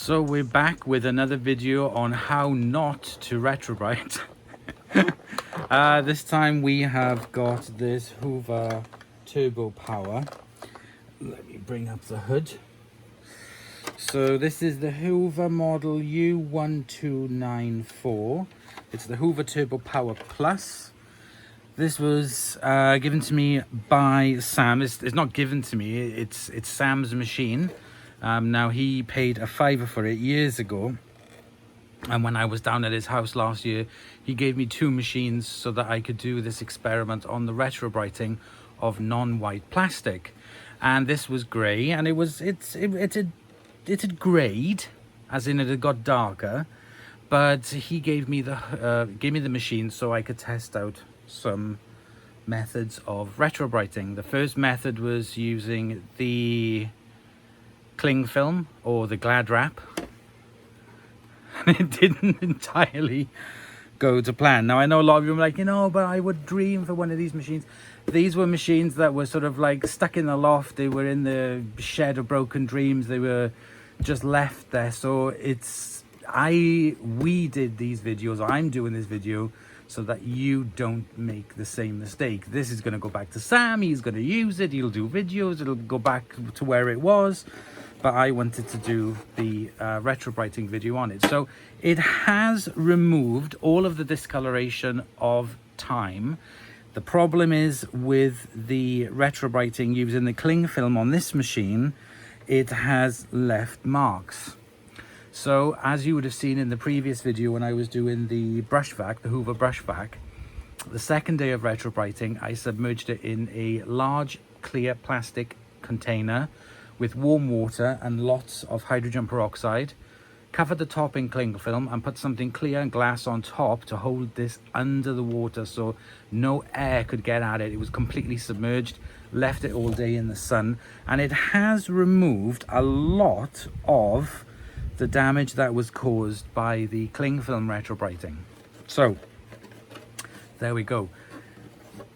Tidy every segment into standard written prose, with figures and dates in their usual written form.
So we're back with another video on how not to retrobrite. This time we have got this Hoover Turbopower. Let me bring up the hood. So this is the Hoover model U1294. It's the Hoover Turbopower Plus. This was given to me by Sam. It's not given to me, it's Sam's machine. Now he paid a £5 for it years ago, and when I was down at his house last year, he gave me two machines so that I could do this experiment on the retrobriting of non-white plastic. And this was grey, and it's a grade, as in it had got darker, but he gave me the machine so I could test out some methods of retrobriting. The first method was using the cling film or the glad wrap, and it didn't entirely go to plan. Now I know a lot of you are like, but I would dream for one of these machines. These were machines that were sort of like stuck in the loft. They were in the shed of broken dreams. They were just left there. So we did these videos, I'm doing this video so that you don't make the same mistake. This is going to go back to Sam. He's going to use it. He'll do videos. It'll go back to where it was. But I wanted to do the retrobriting video on it. So it has removed all of the discoloration of time. The problem is with the retrobriting using the cling film on this machine, it has left marks. So as you would have seen in the previous video when I was doing the brush vac, the Hoover brush vac, the second day of retrobriting, I submerged it in a large clear plastic container with warm water and lots of hydrogen peroxide, covered the top in cling film and put something clear and glass on top to hold this under the water so no air could get at it. It was completely submerged, left it all day in the sun, and it has removed a lot of the damage that was caused by the cling film retrobriting. So there we go.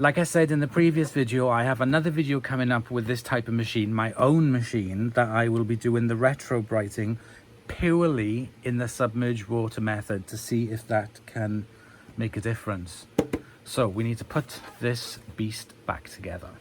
Like I said in the previous video, I have another video coming up with this type of machine, my own machine, that I will be doing the retrobriting purely in the submerged water method to see if that can make a difference. So we need to put this beast back together.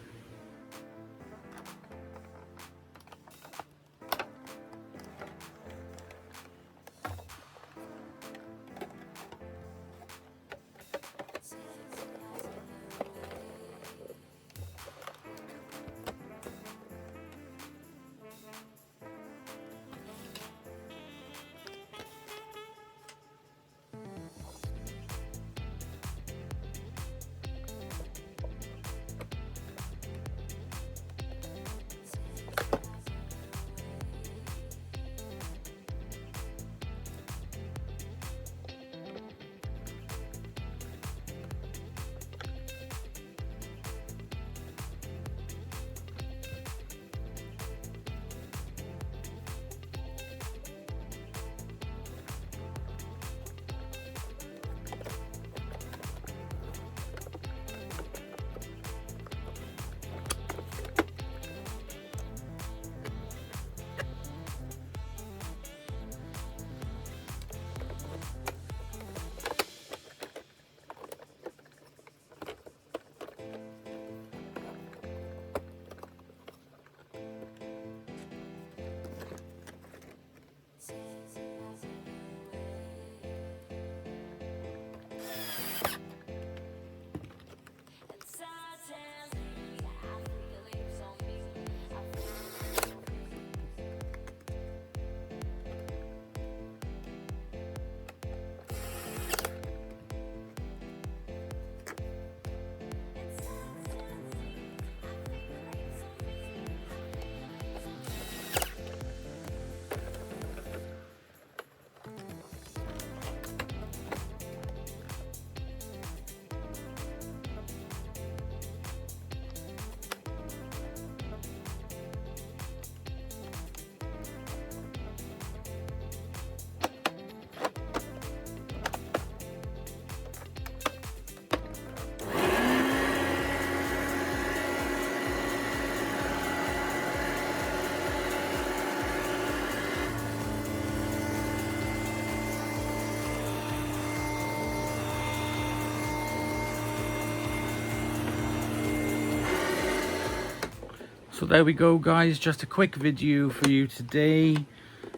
So there we go, guys, just a quick video for you today,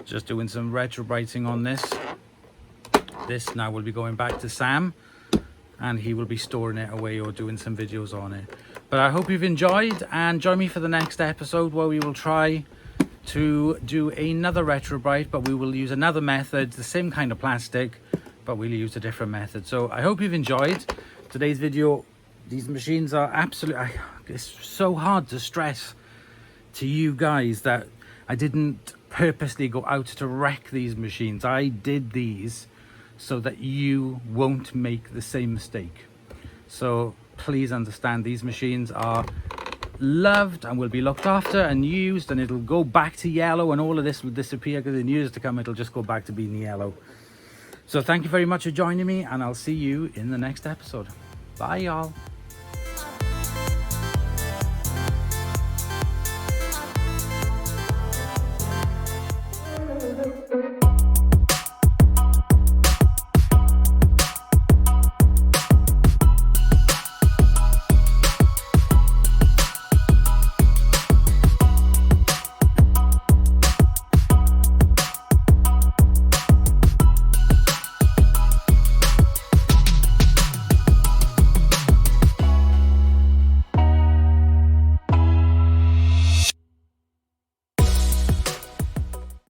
just doing some retrobriting on this. This now will be going back to Sam, and he will be storing it away or doing some videos on it. But I hope you've enjoyed, and join me for the next episode where we will try to do another retrobrite, but we will use another method, the same kind of plastic, but we'll use a different method. So I hope you've enjoyed today's video. These machines are absolutely, it's so hard to stress to you guys that I didn't purposely go out to wreck these machines. I did these so that you won't make the same mistake. So please understand, these machines are loved and will be looked after and used, and it'll go back to yellow, and all of this will disappear because in years to come it'll just go back to being yellow. So thank you very much for joining me, and I'll see you in the next episode. Bye, y'all.